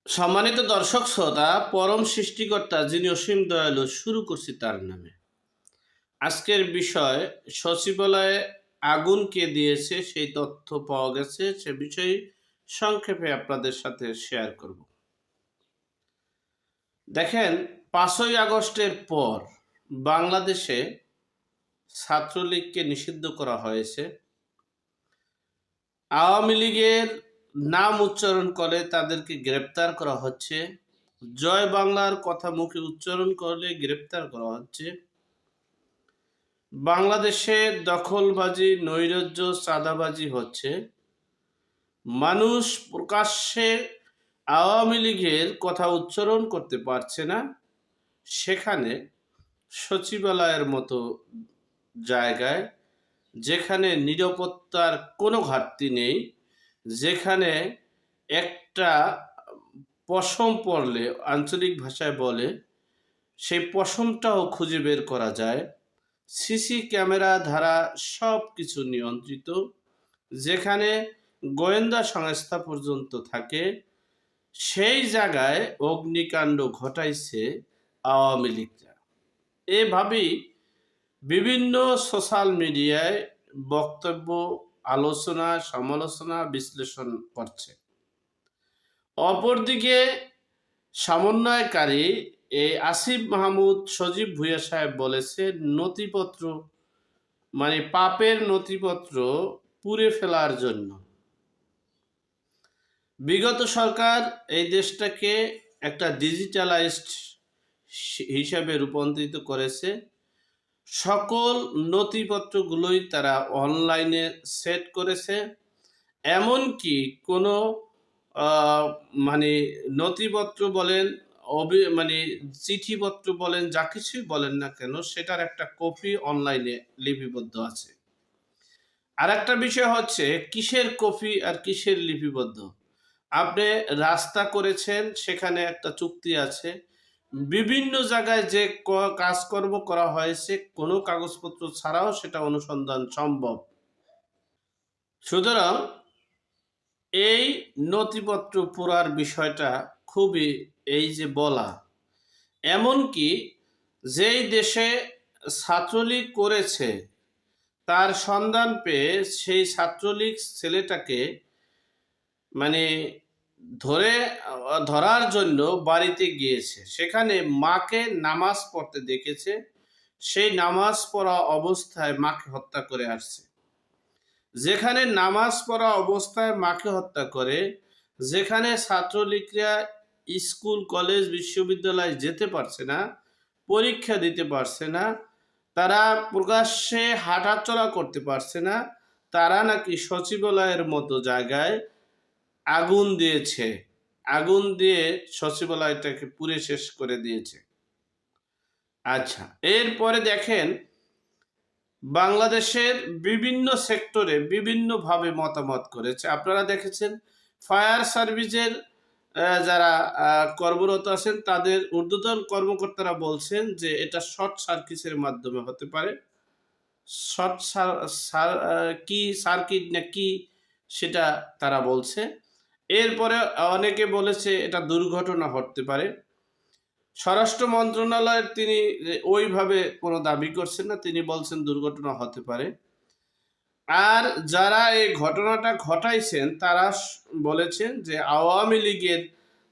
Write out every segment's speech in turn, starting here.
সম্মানিত দর্শক শ্রোতা, পরম সৃষ্টিকর্তা যিনি অসীম দয়ালু, শুরু করছি তার নামে। আজকের বিষয়, সচিবালয়ে আগুন কে দিয়েছে সেই তথ্য পাওয়া গেছে, সে বিষয়ে সংক্ষেপে আপনাদের সাথে শেয়ার করব। দেখেন, 5ই আগস্টের পর বাংলাদেশে ছাত্রলীগকে নিষিদ্ধ করা হয়েছে। আওয়ামী লীগের নাম উচ্চারণ করে তাদেরকে গ্রেপ্তার করা হচ্ছে। জয় বাংলার কথা মুখে উচ্চারণ করলে গ্রেপ্তার করা হচ্ছে। বাংলাদেশে দখলবাজি, নৈরাজ্য, চাঁদাবাজি হচ্ছে। মানুষ প্রকাশ্যে আওয়ামী লীগের কথা উচ্চারণ করতে পারছে না। সেখানে সচিবালয়ের মতো জায়গায়, যেখানে নিরাপত্তার কোনো ঘাটতি নেই, যেখানে একটা পশম পড়লে আঞ্চলিক ভাষায় বলে, সেই পশমটাও খুঁজে বের করা যায়। সিসি ক্যামেরা দ্বারা সব কিছু নিয়ন্ত্রিত, যেখানে গোয়েন্দা সংস্থা পর্যন্ত থাকে, সেই জায়গায় অগ্নিকাণ্ড ঘটাইছে আওয়ামী লীগরা। এভাবেই বিভিন্ন সোশ্যাল মিডিয়ায় বক্তব্য, আলোচনা, সমালোচনা, বিশ্লেষণ করছে। অপরদিকে সমন্বয়কারী এই আসিফ মাহমুদ সজীব ভুঁইয়া সাহেব বলেছে, নথিপত্র মানে পাপের নথিপত্র পুড়ে ফেলার জন্য। বিগত সরকার এই দেশটাকে একটা ডিজিটালাইজড হিসাবে রূপান্তরিত করেছে। সকল নথিপত্রগুলোই তারা অনলাইনে সেট করেছে। এমনকি কোনো মানে নথিপত্র বলেন, মানে চিঠিপত্র বলেন, যা কিছুই বলেন না কেন, সেটার একটা কপি অনলাইনে লিপিবদ্ধ আছে। আর একটা বিষয় হচ্ছে, কিসের কপি আর কিসের লিপিবদ্ধ। আপনি রাস্তা করেছেন, সেখানে একটা চুক্তি আছে। বিভিন্ন জায়গায় যে কাজকর্ম করা হয়েছে, কোনো কাগজপত্র ছাড়াও সেটা অনুসন্ধান সম্ভব। সুতরাং এই নথিপত্র পোড়ার বিষয়টা খুবই, এই যে বলা, এমনকি যেই দেশে ছাত্রলীগ করেছে তার সন্ধান পেয়ে সেই ছাত্রলীগ ছেলেটাকে মানে ধরার জন্য বাড়িতে গিয়েছে। সেখানে মাকে নামাজ পড়তে দেখেছে। সেই নামাজ পড়া অবস্থায় মাকে হত্যা করে আসছে। যেখানে নামাজ পড়া অবস্থায় মাকে হত্যা করে, যেখানে ছাত্রলীগরা স্কুল, কলেজ, বিশ্ববিদ্যালয়ে যেতে পারছে না, পরীক্ষা দিতে পারছে না, তারা প্রকাশ্যে হাঁটাচলা করতে পারছে না, তারা নাকি সচিবালয়ের মতো জায়গায় আগুন দিয়েছে। আগুন দিয়ে সচিবালয়টাকে পুড়ে শেষ করে দিয়েছে। আচ্ছা, এরপরে দেখেন, বাংলাদেশের বিভিন্ন সেক্টরে বিভিন্নভাবে মতামত করেছে। আপনারা দেখেছেন, ফায়ার সার্ভিসের যারা কর্মরত আছেন, তাদের ঊর্ধ্বতন কর্মকর্তারা বলছেন যে এটা শর্ট সার্কিটের মাধ্যমে হতে পারে। শর্ট কি সার্কিট না কি, সেটা তারা বলছে। এরপরে অনেকে বলেছে এটা দুর্ঘটনা হতে পারে। স্বরাষ্ট্র মন্ত্রণালয়ের তিনি ওইভাবে কোনো দাবি করছেন না, তিনি বলছেন দুর্ঘটনা হতে পারে। আর যারা এই ঘটনাটা ঘটাইছেন তারা বলেছেন যে আওয়ামী লীগের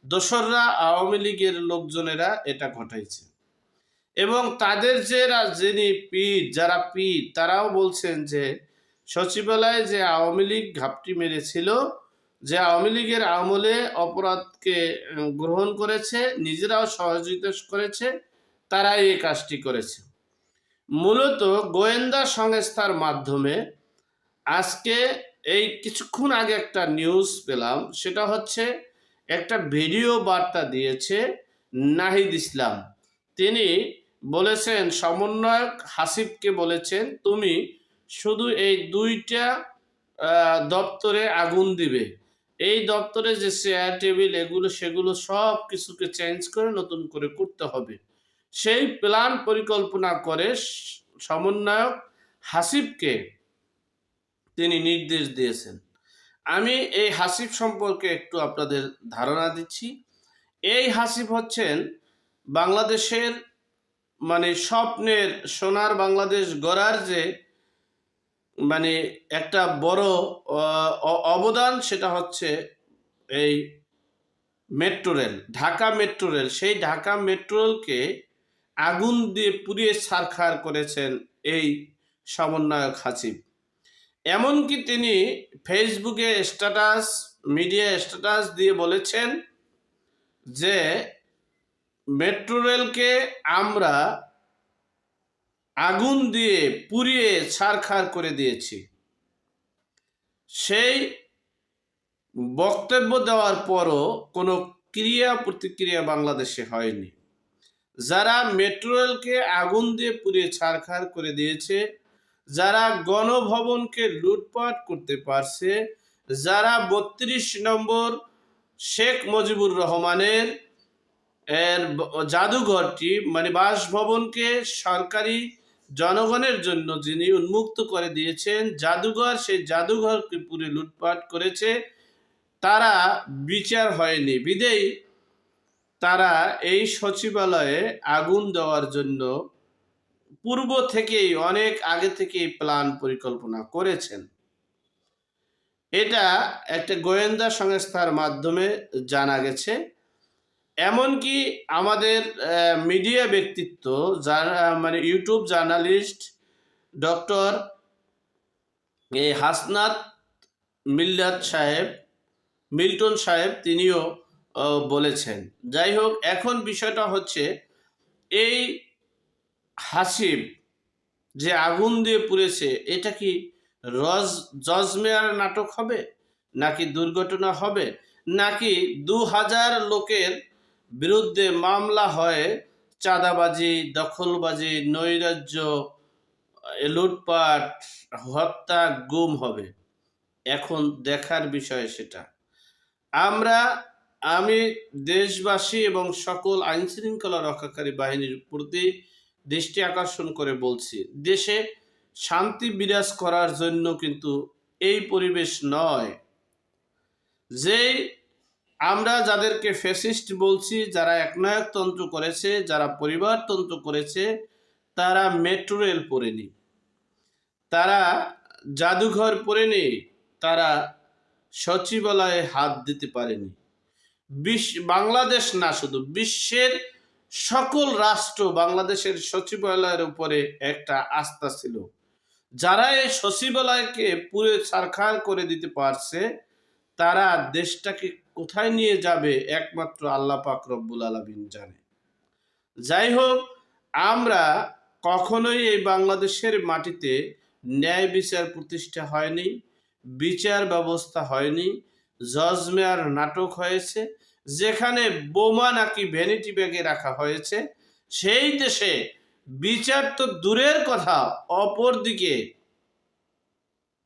দোসররা, আওয়ামী লীগের লোকজনেরা এটা ঘটাইছে। এবং তাদের যারা পীর, তারাও বলছেন যে সচিবালয়ে যে আওয়ামী লীগ ঘাপটি মেরেছিল, যে আওয়ামী লীগের আমলে অপরাধকে গ্রহণ করেছে, নিজেরাও সহযোগিতা করেছে, তারাই এই কাজটি করেছে। মূলত গোয়েন্দা সংস্থার মাধ্যমে আজকে এই কিছুক্ষণ আগে একটা নিউজ পেলাম, সেটা হচ্ছে একটা ভিডিও বার্তা দিয়েছে নাহিদ ইসলাম। তিনি বলেছেন, সমন্বয়ক হাসিবকে বলেছেন, তুমি শুধু এই 2টা দপ্তরে আগুন দিবে। এই দপ্তরে যে চেয়ার টেবিল এগুলো সেগুলো সব কিছুকে চেঞ্জ করে নতুন করে করতে হবে। সেই প্ল্যান পরিকল্পনা করে সমন্বয়ক হাসিবকে তিনি নির্দেশ দিয়েছেন। আমি এই হাসিব সম্পর্কে একটু আপনাদের ধারণা দিচ্ছি। এই হাসিব হচ্ছেন বাংলাদেশের মানে স্বপ্নের সোনার বাংলাদেশ গড়ার যে মানে একটা বড় অবদান, সেটা হচ্ছে এই metro rail, Dhaka metro rail. সেই ঢাকা মেট্রো রেলকে আগুন দিয়ে পুড়িয়ে ছারখার করেছেন এই সমন্বয়ক হাসিব। এমনকি তিনি ফেসবুকে স্ট্যাটাস, মিডিয়া স্ট্যাটাস দিয়ে বলেছেন যে মেট্রো রেলকে আমরা আগুন দিয়ে পুড়িয়ে ছারখার করে দিয়েছি। সেই বক্তব্য দেওয়ার পরও কোনো ক্রিয়া প্রতিক্রিয়া বাংলাদেশে হয়নি। যারা মেট্রো রেলকে আগুন দিয়ে পুড়িয়ে ছারখার করে দিয়েছে, যারা গণভবনকে লুটপাট করতে পারছে, যারা ৩২ নম্বর শেখ মুজিবুর রহমানের জাদুঘরটি মানে বাসভবনকে সরকারি জনগণের জন্য যিনি উন্মুক্ত করে দিয়েছেন জাদুঘর, সেই জাদুঘরকে পুরে লুটপাট করেছে, তারা বিচার হয়নি বিদেই তারা এই সচিবালয়ে আগুন দেওয়ার জন্য পূর্ব থেকেই, অনেক আগে থেকেই প্ল্যান পরিকল্পনা করেছেন। এটা একটা গোয়েন্দা সংস্থার মাধ্যমে জানা গেছে। এমনকি আমাদের মিডিয়া ব্যক্তিত্ব যারা মানে YouTube journalist doctor Hasnat Milton সাহেব তিনিও বলেছেন। যাই হোক, এখন বিষয়টা হচ্ছে এই হাসিব যে আগুন দিয়ে পুড়েছে, এটা কি জজমেয়ার নাটক হবে, নাকি দুর্ঘটনা হবে, নাকি ২০০০ লোকের বিরুদ্ধে মামলা হয় চাঁদাবাজি, দখলবাজি, নৈরাজ্য, লুটপাট, হত্যা, গুম হবে? এখন দেখার বিষয় সেটা। আমি দেশবাসী এবং সকল আইন শৃঙ্খলা রক্ষাকারী বাহিনীর প্রতি দৃষ্টি আকর্ষণ করে বলছি, দেশে শান্তি বিরাজ করার জন্য কিন্তু এই পরিবেশ নয়। যে আমরা যাদেরকে ফ্যাসিস্ট বলছি, যারা একনায়কতন্ত্র করেছে, যারা পরিবারতন্ত্র করেছে, তারা মেট্রো রেল পড়েনি, তারা জাদুঘর পড়েনি, তারা সচিবালয়ে হাত দিতে পারেনি। বাংলাদেশ না, শুধু বিশ্বের সকল রাষ্ট্র বাংলাদেশের সচিবালয়ের উপরে একটা আস্থা ছিল। যারা এই সচিবালয়কে পুরো ছারখার করে দিতে পারছে, তারা দেশটাকে কোথায় নিয়ে যাবে একমাত্র আল্লাহ পাক রব্বুল আলামিন জানে। যাই হোক, আমরা কখনোই এই বাংলাদেশের মাটিতে ন্যায় বিচার প্রতিষ্ঠা হয়নি, বিচার ব্যবস্থা হয়নি, জজমেয়ার নাটক হয়েছে। যেখানে বোমা নাকি ভ্যানিটি ব্যাগে রাখা হয়েছে, সেই দেশে বিচার তো দূরের কথা, অপরদিকে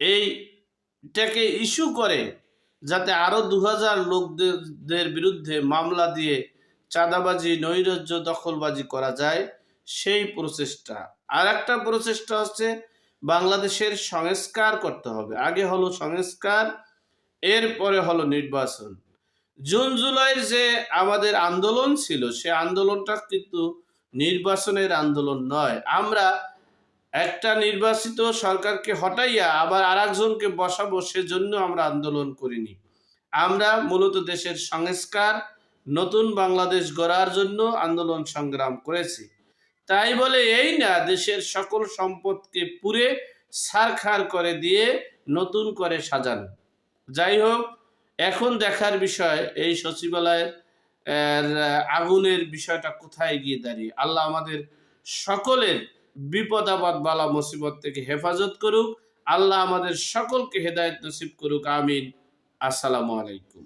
এইটাকে ইস্যু করে যাতে আরো ২০০০ লোকদের বিরুদ্ধে মামলা দিয়ে চাঁদাবাজি, নৈরাজ্য, দখলবাজি করা যায়, সেই প্রচেষ্টা। আর একটা প্রচেষ্টা হচ্ছে বাংলাদেশের সংস্কার করতে হবে। আগে হলো সংস্কার, এরপরে হলো নির্বাচন। জুন জুলাইয়ের যে আমাদের আন্দোলন ছিল, সে আন্দোলনটা কিন্তু নির্বাচনের আন্দোলন নয়। আমরা একটা নির্বাচিত সরকারকে হটাইয়া আবার আরেকজনকে বসাবো সেজন্য আমরা আন্দোলন করিনি। আমরা মূলত দেশের সংস্কার, নতুন বাংলাদেশ গড়ার জন্য আন্দোলন সংগ্রাম করেছি। তাই বলে এই না দেশের সকল সম্পদকে পুড়ে ছারখার করে দিয়ে নতুন করে সাজানো। যাই হোক, এখন দেখার বিষয় এই সচিবালয়ের আগুনের বিষয়টা কোথায় গিয়ে দাঁড়িয়ে। আল্লাহ আমাদের সকলের বিপদ আপদ বালা মুসিবত থেকে হেফাজত করুক। আল্লাহ আমাদের সকলকে হেদায়েত নসিব করুক। আমিন। আসসালামু আলাইকুম।